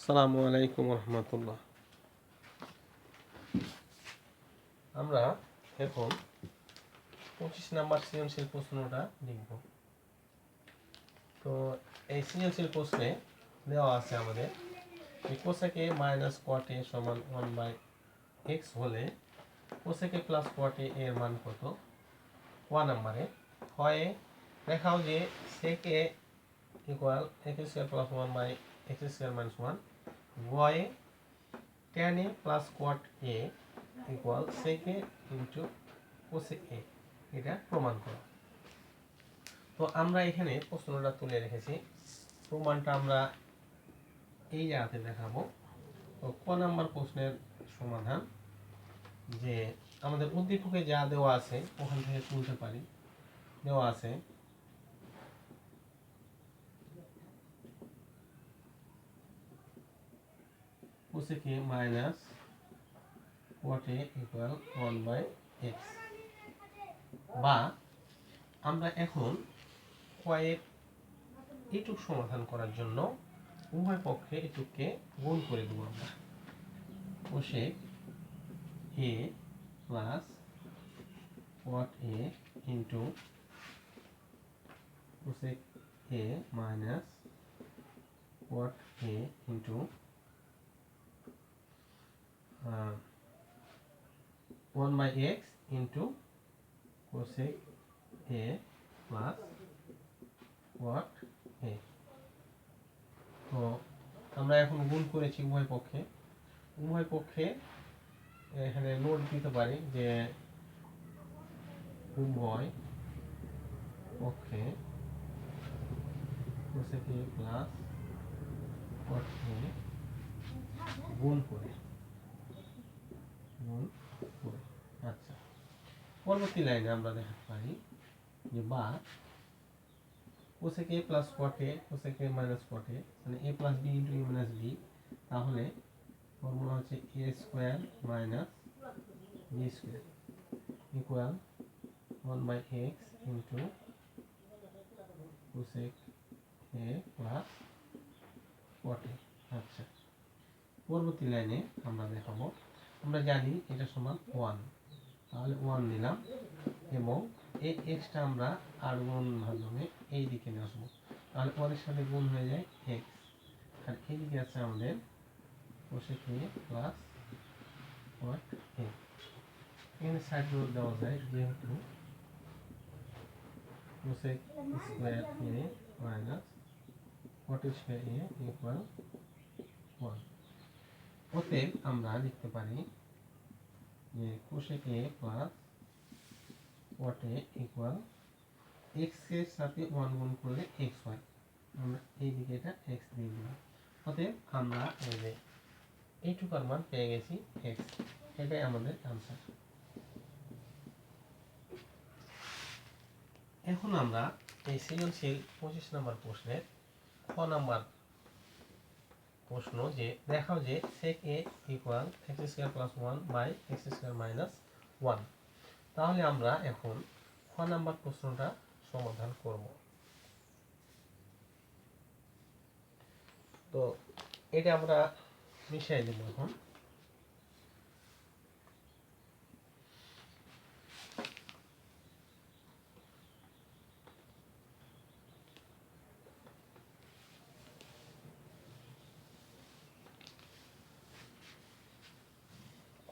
আসসালামু আলাইকুম রহমতুল্লাহ। আমরা এখন 25 নাম্বার সৃজনশীল প্রশ্নটা লিখব। তো এই সৃজনশীল প্রশ্নে দেওয়া আছে আমাদের কোসেকে মাইনাস কট এ সমান 1/x হলে কোসেকে প্লাস কট এ এর মান কত। 1 নম্বরে হয় দেখাও যে sec a equal x square plus 1/x square minus 1। গয়ে tan a plus cot a equal sec a into cosec a, এটা প্রমাণ করো। তো আমরা এখানে প্রশ্নটা তুলে রেখেছি, প্রমাণটা আমরা এই জায়গাতে দেখাবো। তো ক নাম্বার প্রশ্নের সমাধান যে আমাদের উদ্দীপকে যা দেওয়া আছে ওখান থেকে তুলতে পারি। দেওয়া আছে cosec a minus cot a equal 1/x, বা আমরা এখন কয়ের এটুক সমাধান করার জন্য উভয় পক্ষে এটুককে গুণ করে দেবো আমরা। cosec a plus cot a into cosec a minus cot a into 1/x into cosec a plus cot a। তো আমরা এখন গুণ করেছি উভয় পক্ষে। উভয় পক্ষে এখানে নোট দিতে পারি যে উভয় পক্ষে cosec a plus cot a গুণ করে। আচ্ছা, পরবর্তী লাইনে আমরা দেখাতে পারি যে বা cosec a plus cot a cosec a minus cot a মানে a plus b into a minus b, তাহলে ফর্মুলা হচ্ছে a square minus b square equal 1/x into cosec a plus cot a। আচ্ছা, পরবর্তী লাইনে আমরা দেখাবো, আমরা জানি এটা সমান 1, তাহলে 1 দিলাম এবং এই এক্সটা আমরা আর গুণ মাধ্যমে এই দিকে নিয়ে আসবো, তাহলে 1 এর সাথে গুণ হয়ে যায় x, আর এইদিকে আছে আমাদের cosec a plus cot a। এখানে সাইড রুট দেওয়া যায়, যেহেতু cosec square a minus cot square a equal 1। অতএব আমরা লিখতে পারি যে cosec a plus cot a equal x এর সাথে 1 গুণ করলে x হয়, আমরা এই দিকে এটা x দিয়ে দিলাম। অতএব আমরা এই যে এইটুকার মান পেয়ে গেছি x, এটাই আমাদের আনসার। এখন আমরা এই সৃজনশীল 25 নম্বর প্রশ্নের খ নাম্বার প্রশ্ন যে দেখাও যে sec a equal x square plus 1/x square minus 1। তাহলে আমরা এখন খ নাম্বার প্রশ্নটা সমাধান করব। তো এটা আমরা মিশাই দেব। এখন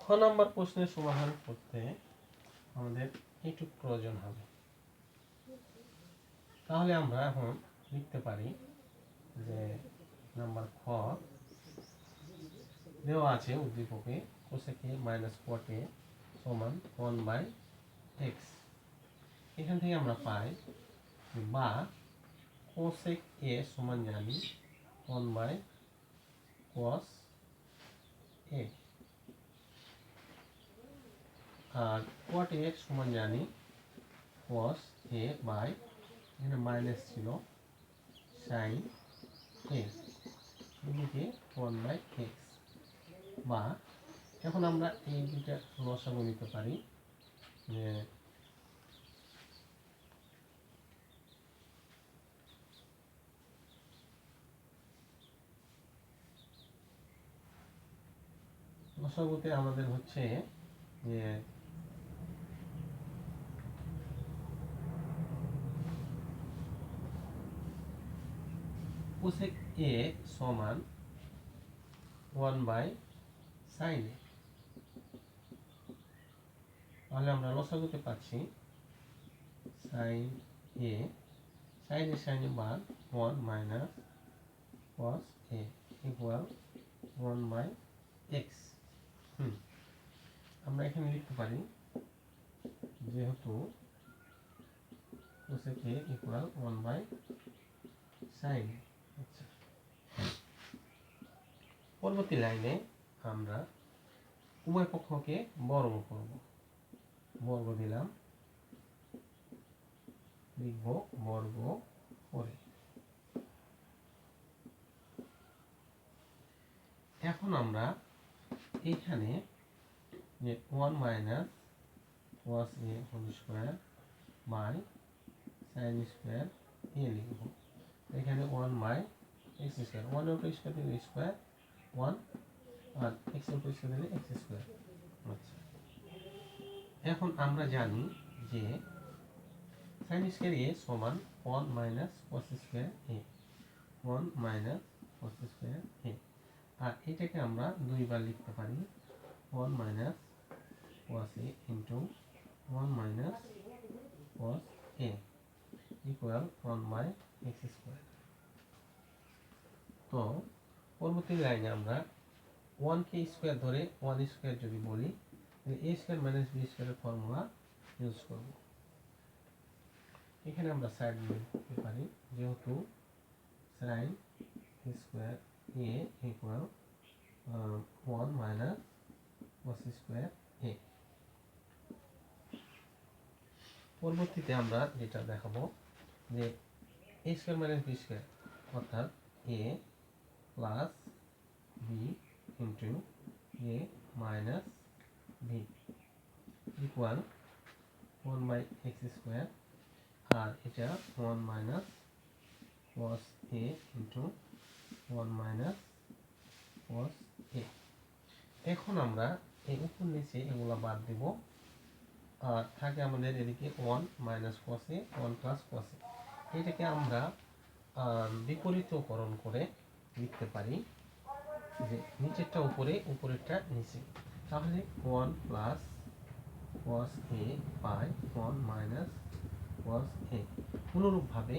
খ নাম্বার প্রশ্নের সমাধান করতে আমাদের এইটুক প্রয়োজন হবে। তাহলে আমরা এখন লিখতে পারি যে নাম্বার খ দেওয়া আছে উদ্দীপকে cosec a minus cot a সমান 1/x। এখান থেকে আমরা পাই বা cosec a সমান জানি 1/cos a, R cot a সমান জানি cos a বাই, এখানে মাইনাস ছিল, sin a, এদিকে 1/x। বা এখন আমরা এই দুইটা লসাগু নিতে পারি, যে লসাগুতে আমাদের হচ্ছে যে কোসেক এ সমান 1/sin a, তাহলে আমরা লসাগুতে পাচ্ছি sin a, sin a bar 1 minus cos a equal 1/x। আমরা এখানে লিখতে পারি যেহেতু cosec a equal 1/sin a। আচ্ছা, পরবর্তী লাইনে আমরা উভয় পক্ষকে বর্গ করব। বর্গ দিলাম, লিখব বর্গ করে। এখন আমরা এখানে যে 1 minus cos a whole square by sin square a লিখব। এখানে 1 বাই x স্কয়ার, 1 এর উপর স্কয়ার দিলে স্কয়ার 1 আর x এর উপর স্কয়ার দিলে x স্কয়ার। আচ্ছা, এখন আমরা জানি যে sin স্কয়ার a সমান 1 minus cos square a, 1 minus cos square a। আর এটাকে আমরা দুইবার লিখতে পারি 1 minus cos a into 1 minus cos a equal 1 by x square. তো পরবর্তী লাইনে আমরা 1 কে স্কয়ার ধরে 1 স্কয়ার যদি বলি তাহলে a স্কয়ার মাইনাস b স্কয়ারের ফর্মুলা ইউজ করব। এখানে আমরা সাইড নিতে পারি যেহেতু sin square a equal 1 minus cos square a। পরবর্তীতে আমরা যেটা দেখাবো যে a square minus b square অর্থাৎ a plus b into a minus b equal 1 by x square, আর এটা 1 minus cos a into 1 minus cos a। এখন আমরা এই উপর নিচে এগুলা বাদ দিব, আর থাকে আমাদের এদিকে 1 minus cos a 1 plus cos a। এটাকে আমরা বিপরীতকরণ করে লিখতে পারি যে নিচেরটা উপরে উপরেরটা নিচে। তাহলে 1 plus cos a by 1 minus cos a। অনুরূপভাবে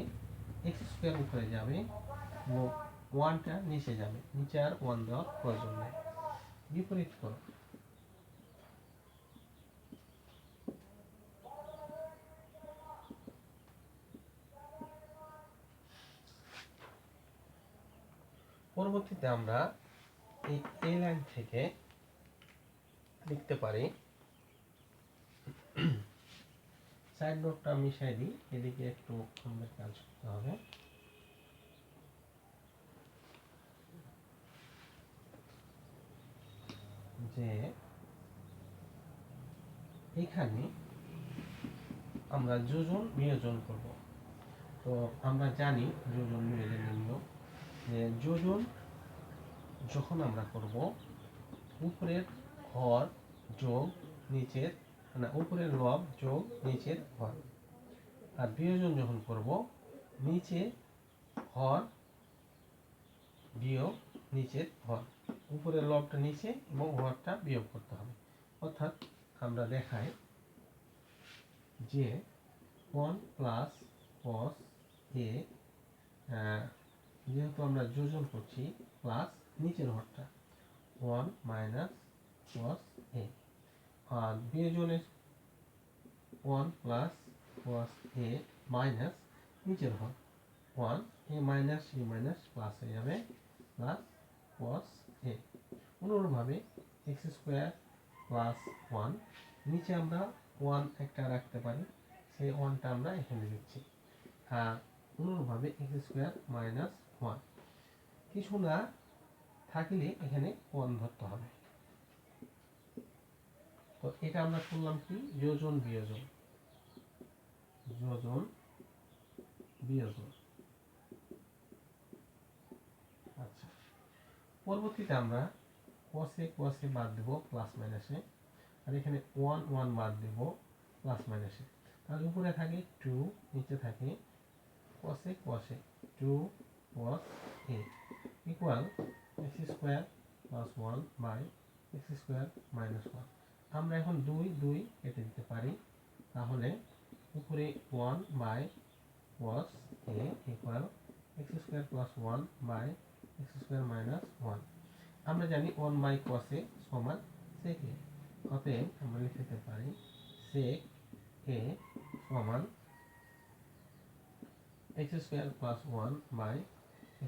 x স্কয়ার উপরে যাবে এবং 1টা নিচে যাবে, নিচে আর 1 দেওয়ার প্রয়োজন নেই। বিপরীত করো। পরবর্তীতে আমরা এই a লাইন থেকে লিখতে পারি, সাইড নোটটা মিশাই দিই, এদিকে একটু আমাদের কাজ করতে হবে। যে এখানে আমরা যোজন বিয়োজন করব। তো আমরা জানি যোজন বিয়োজনের নিয়ম, যে যোজন যখন আমরা করব উপরের হর যোগ নিচের উপরের লব যোগ নিচের হর, আর বিয়োজন যখন করব নিচে হর বিয়োগ নিচের হর, উপরের লবটা নিচে এবং হরটা বিয়োগ করতে হবে। অর্থাৎ আমরা দেখাই যে 1 প্লাস cos a, যেহেতু আমরা যোজন করছি প্লাস নিচের হরটা 1 মাইনাস cos a, আর বিয়োজনের 1 প্লাস cos a মাইনাস নিচের হর 1, a মাইনাস প্লাস হয়ে যাবে প্লাস cos a। অনুরূপভাবে x স্কয়ার প্লাস 1, নিচে আমরা 1 একটা রাখতে পারি, সেই 1টা আমরা এখানে দিচ্ছি। আর অনুরূপভাবে x স্কয়ার মাইনাস 1, কিছু না থাকলে এখানে 1 ধরতে হবে। তো এটা আমরা করলাম কি যোজন বিয়োজন, যোজন বিয়োজন। আচ্ছা, পরবর্তীতে আমরা cos এ বাদ দেব প্লাস মাইনাসে, আর এখানে 1 1 বাদ দেব প্লাস মাইনাসে। তাহলে উপরে থাকে 2, নিচে থাকে cos a 2 cos a equal x square plus 1 by x square minus 1। আমরা এখন 2 2 কেটে দিতে পারি, তাহলে উপরে 1 by cos a equal x square plus 1 by x square minus 1। আমরা জানি 1 বাই cos a সমান sec a, অতএব আমরা লিখতে পারি sec a সমান x square plus 1 by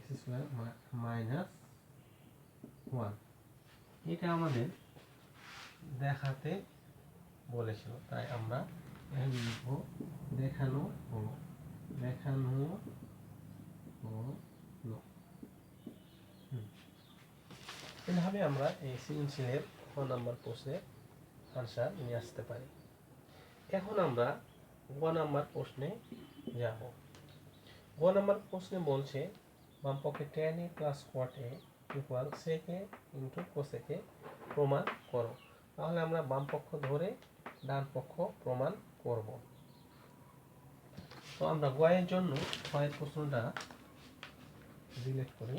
x square minus 1। এটা আমাদের দেখাতে বলেছিল, তাই আমরা এখানে লিখব দেখানো হলো। এভাবে আমরা এই সৃজনশীলের 1 নম্বর প্রশ্নের আনসার নিয়ে আসতে পারি। এখন আমরা 1 নম্বর প্রশ্নে যাব। 1 নম্বর প্রশ্নে বলছে বামপক্ষে tan a plus cot a equal sec a into cos a কে প্রমাণ করো। তাহলে আমরা বাম পক্ষ ধরে ডান পক্ষ প্রমাণ করব। তো আমরা গয়ের জন্য গয়ের প্রশ্নটা ডিলিট করি।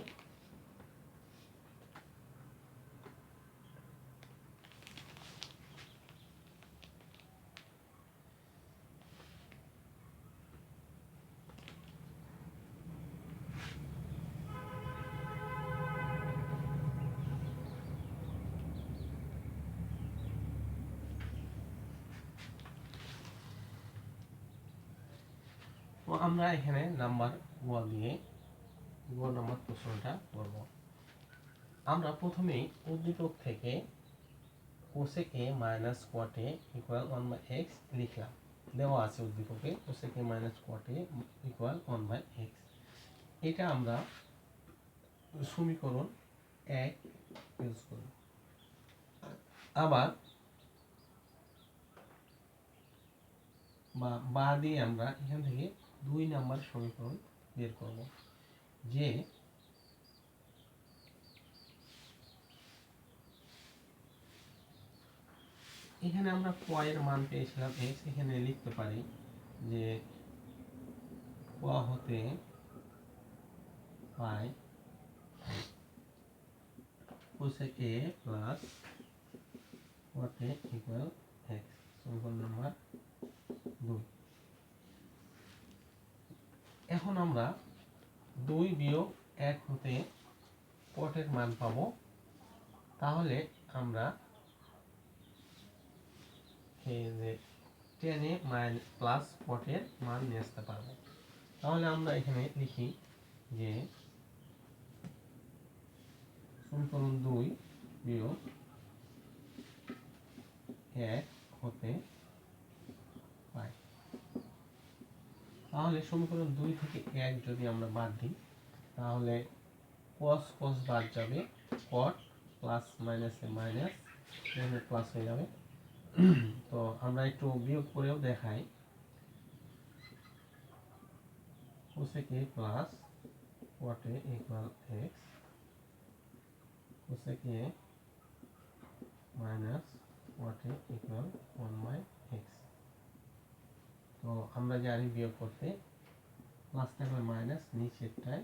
তো আমরা এখানে নাম্বার 1 দিয়ে 1 নম্বর প্রশ্নটা করব। আমরা প্রথমেই উদ্দীপক থেকে cosec a minus cot a equal 1 by x লিখলাম। দেওয়া আছে উদ্দীপকে cosec a minus cot a equal 1 by x। এটা আমরা সমীকরণ 1 ইউজ করব। আবার বা দিয়ে আমরা এখান থেকে 2 নাম্বার সমীকরণ বের করব, যে এখানে আমরা ক এর মান পেয়েছিলাম x, এখানে লিখতে পারি যে ক হতে পাই cosec a plus cot a equal x, সমীকরণ নাম্বার 2। এখন আমরা 2 বিয়োগ 1 হতে cot এর মান পাবো। তাহলে আমরা এই যে tan a প্লাস cot এর মান নিয়ে আসতে পারবো। তাহলে আমরা এখানে লিখি যে সমীকরণ 2 বিয়োগ 1 হতে পাই। তাহলে সমীকরণ 2 থেকে 1 যদি আমরা বাদ দিই, তাহলে cos cos বাদ যাবে, cot প্লাস মাইনাসে মাইনাস, এখানে প্লাস হয়ে যাবে। তো আমরা একটু বিয়োগ করেও দেখাই। cosec a plus cot a equal x, cosec a minus cot a equal 1 by x। তো আমরা জানি বিয়োগ করতে প্লাস থাকলে মাইনাস, নিচেরটায়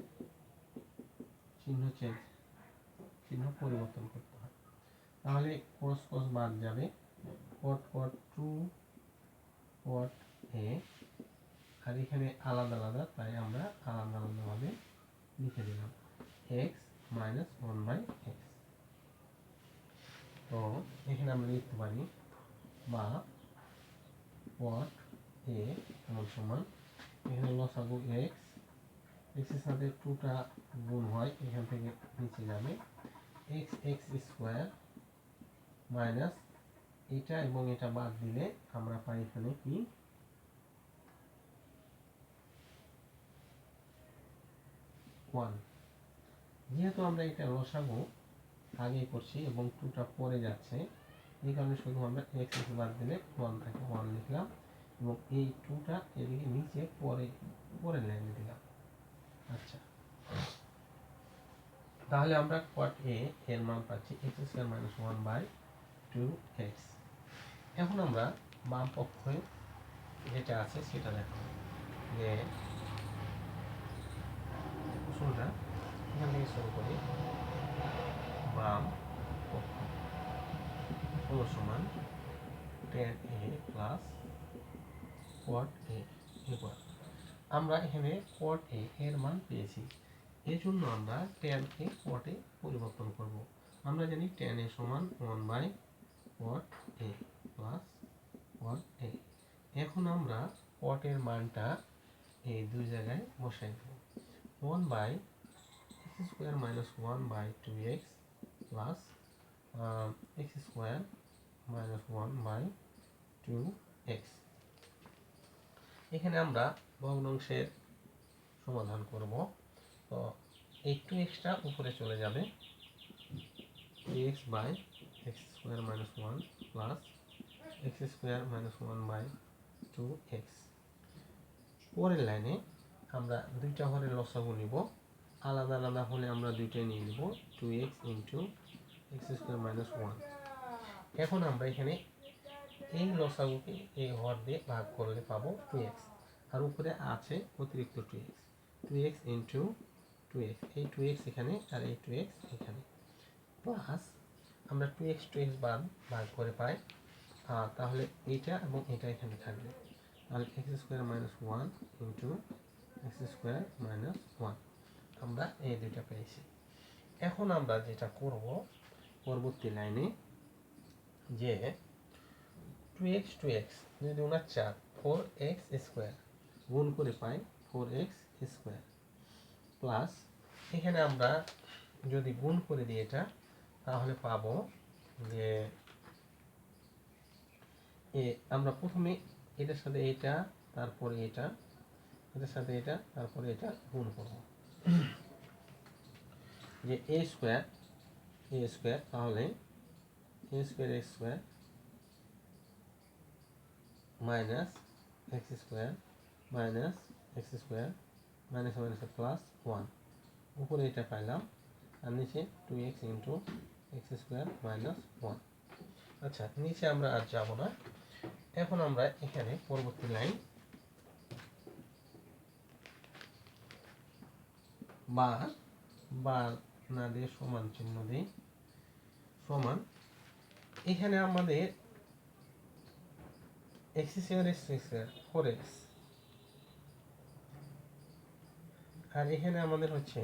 চিহ্ন পরিবর্তন করতে হয়। তাহলে cos cos বাদ যাবে, cot cot 2 cot a, আর এখানে আলাদা আলাদা, তাই আমরা আলাদা আলাদাভাবে লিখে দিলাম x মাইনাস 1 বাই x। তো এখানে আমরা লিখতে পারি বা cot a সমান এখানে লসাগু x, x এর সাথে 2টা গুণ হয়, এখান থেকে নিচে যাবে x x স্কোয়ার মাইনাস এটা এবং এটা বাদ দিলে আমরা পাই এখানে কি 1। যেহেতু আমরা এটা লসাগু আগে করছি এবং 2টা পরে যাচ্ছে, এই কারণে শুধু আমরা x x বাদ দিলে 1 থাকে, 1 লিখলাম এবং এই 2টা এদিকে নিচে পরে লাইনে দিলাম। আচ্ছা, তাহলে আমরা কোয়াট এ এর মান পাচ্ছি এক্স স্কোয়ার মাইনাস 1/2x। এখন আমরা বাম পক্ষে যেটা আছে সেটা দেখো, যে শুরুটা এখান থেকে শুরু করি। বাম পক্ষ সমান tan a plus কোয়াট A equal, আমরা এখানে কোয়াট এ এর মান পেয়েছি, এই জন্য আমরা tan কে কোয়াট এ পরিবর্তন করব। আমরা জানি tan a সমান 1/কোয়াট এ প্লাস কোয়াট এ। এখন আমরা কোয়াট এর মানটা এই দুই জায়গায় বসাই দেব। 1/x square minus 1/2x plus x square minus 1/2x। এখানে আমরা ভগ্নাংশের সমাধান করব। তো এই 2xটা উপরে চলে যাবে, 3x/x square minus 1 plus x square minus 1/2x। পরের লাইনে আমরা দুইটা হরের লসাগু নিব, আলাদা আলাদা হলে আমরা দুইটাই নিয়ে নিব, 2x into x square minus 1। এখন আমরা এখানে এই লসাগুকে এই হর দিয়ে ভাগ করলে পাবো 2x, আর উপরে আছে অতিরিক্ত 2x ইন্টু 2x, এই 2x এখানে আর এই 2x এখানে, প্লাস আমরা 2x বাদ ভাগ করে পাই, তাহলে এইটা এবং এটা এখানে থাকবে, তাহলে x square minus 1 into x square minus 1, আমরা এই দুইটা পেয়েছি। এখন আমরা যেটা করব পরবর্তী লাইনে, যে 2x যদি ওনার 4, 4x স্কোয়ার গুণ করে পাই 4x স্কোয়ার, প্লাস এখানে আমরা যদি গুণ করে দিই এটা, তাহলে পাবো যে আমরা প্রথমে এটার সাথে এটা, তারপরে এটা, এটার সাথে এটা, তারপরে এটা গুণ করব, যে a স্কোয়ার তাহলে a square x square minus x square minus x square minus মাইনাসে প্লাস 1, উপরে এটা পাইলাম, আর নিচে 2x into x square minus 1। আচ্ছা, নিচে আমরা আর যাব না। এখন আমরা এখানে পরবর্তী লাইন বা না দিয়ে সমান চিহ্ন দিই, সমান, এখানে আমাদের x square x square 4x, আর এখানে আমাদের হচ্ছে,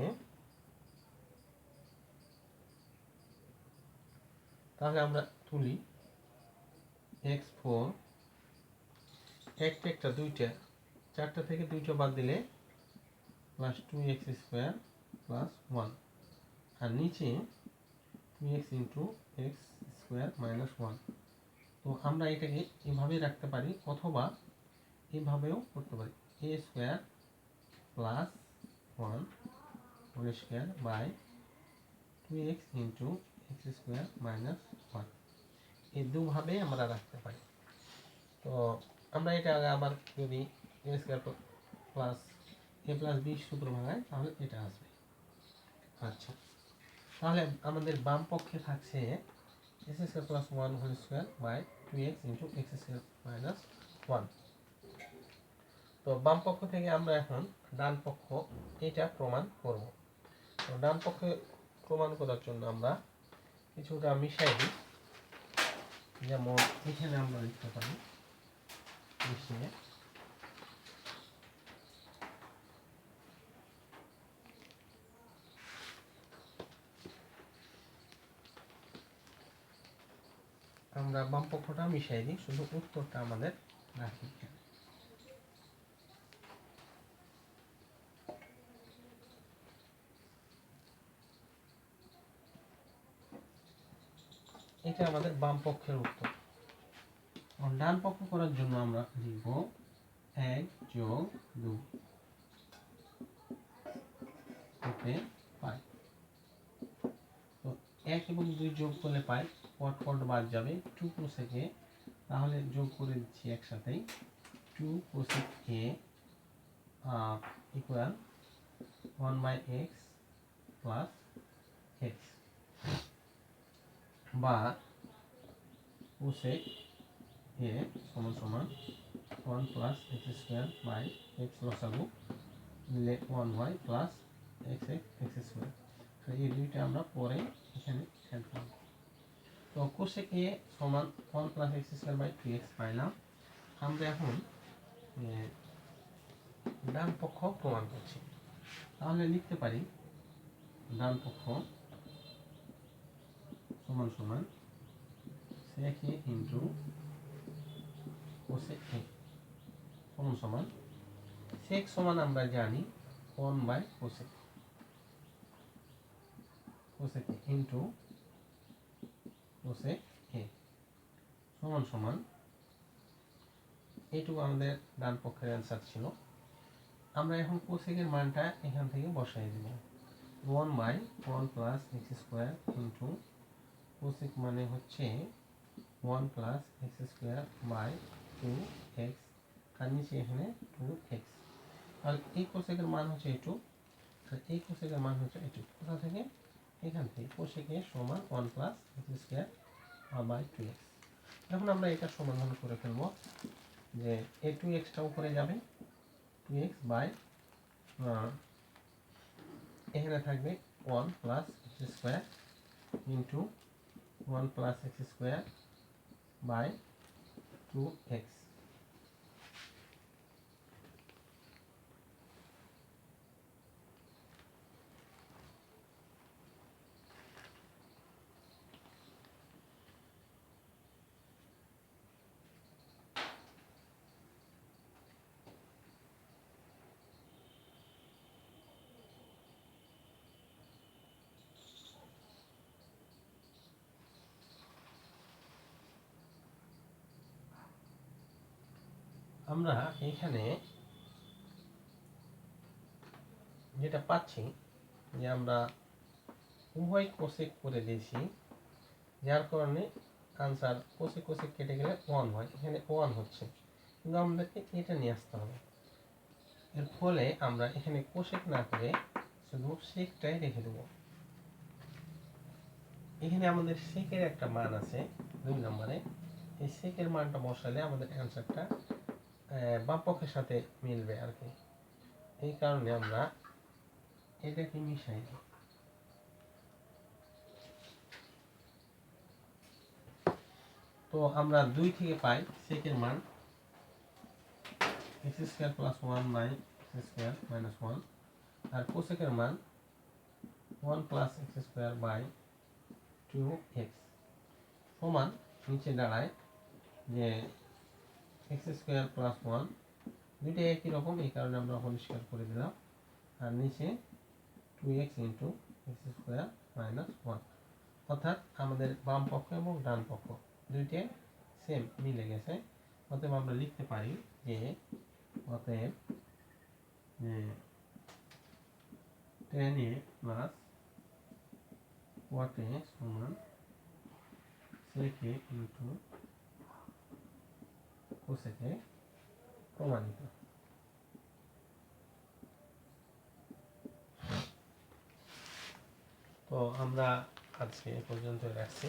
তাহলে আমরা তুলি x4, একটা দুইটা, চারটা থেকে দুইটা বাদ দিলে প্লাস 2x স্কোয়ার প্লাস 1, আর নিচে 2x into x square minus 1। তো আমরা এটাকে এভাবেই রাখতে পারি, অথবা এভাবেও করতে পারি, a square plus 1 whole square by 2x into x square minus 1, এই দুভাবে আমরা রাখতে পারি। তো আমরা এটা আবার যদি a square plus a plus b সূত্র ভাঙায়, তাহলে এটা আসবে। আচ্ছা, তাহলে আমাদের বাম পক্ষে থাকছে x square plus 1 whole square by 2x into x square minus 1। তো বাম পক্ষ থেকে আমরা এখন ডান পক্ষ এটা প্রমাণ করব। তো ডান পক্ষে প্রমাণ করার জন্য আমরা কিছুটা মিশাই দিই, যেমন এখানে আমরা লিখতে পারি মিশিয়ে, আমরা বাম পক্ষটা মিশাই দিই, শুধু উত্তরটা আমাদের রাখি। এটা আমাদের বাম পক্ষের উত্তর। ডান পক্ষ করার জন্য আমরা লিখব 1 যোগ 2 হতে পাই। তো 1 এবং 2 যোগ করলে পাই, পট বাদ যাবে, 2 কোসেক a, তাহলে যোগ করে দিচ্ছি একসাথেই, 2 cosec a equal 1/x plus x বা কোসেক এ সমান সমান 1 plus x square by x লসাগু নিলে 1y plus x x square. তো এই দুইটা আমরা পরে এখানে অ্যাড করব। তো কোসেক এ সমান 1 plus x square by 2x পাইলাম। আমরা এখন ডান পক্ষ প্রমাণ করছি, তাহলে লিখতে পারি ডান পক্ষ সমান সমান sec a into cosec a সমান সমান sec সমান আমরা জানি 1 by cosec a into cosec a সমান সমান এইটুকু আমাদের ডান পক্ষের অ্যান্সার ছিল। আমরা এখন cosec এর মানটা এখান থেকে বসাই দেব। 1 by 1 plus x square into cosec মানে হচ্ছে 1 plus x square by 2x, তার নিচে এখানে 2x। আর এই cosec এর মান হচ্ছে এইটু, আর এই cosec এর মান হচ্ছে এইটু। কোথা থেকে? এখান থেকে। cosec এ সমান 1 plus x square by 2x। এখন আমরা এটা সমাধান করে ফেলবো যে এই 2xটা উপরে যাবে, 2x বাই এখানে থাকবে 1 plus x square into 1 plus x square by 2x। আমরা এখানে যেটা পাচ্ছি যে আমরা উভয় কোসেক করে দিয়েছি, যার কারণে আনসার কোসেক কোসেক কেটে গেলে 1 হয়, এখানে 1 হচ্ছে, কিন্তু আমাদেরকে এটা নিয়ে আসতে হবে। এর ফলে আমরা এখানে কোসেক না করে শুধু সেকটাই রেখে দেব। এখানে আমাদের সেকের একটা মান আছে 2 নম্বরে, এই সেকের মানটা বসালে আমাদের অ্যান্সারটা বাম পক্ষের সাথে মিলবে আর কি। এই কারণে আমরা এটাকে মিশাই দিই। তো আমরা 2 থেকে পাই সেকের মান x square plus 1 by x square minus 1, আর কোসেকের মান 1 plus x square by 2x সমান নিচে দাঁড়ায় যে x স্কয়ার প্লাস 1 দুইটা একই রকম, এই কারণে আমরা পরিষ্কার করে দিলাম, আর নিচে 2x into x square minus 1। অর্থাৎ আমাদের বাম পক্ষ এবং ডান পক্ষ দুইটাই সেম মিলে গেছে। অতএব আমরা লিখতে পারি যে অতএব tan a plus cot a সমান sec a into cosec a প্রমাণিত। তো আমরা আজকে এ পর্যন্ত রাখছি।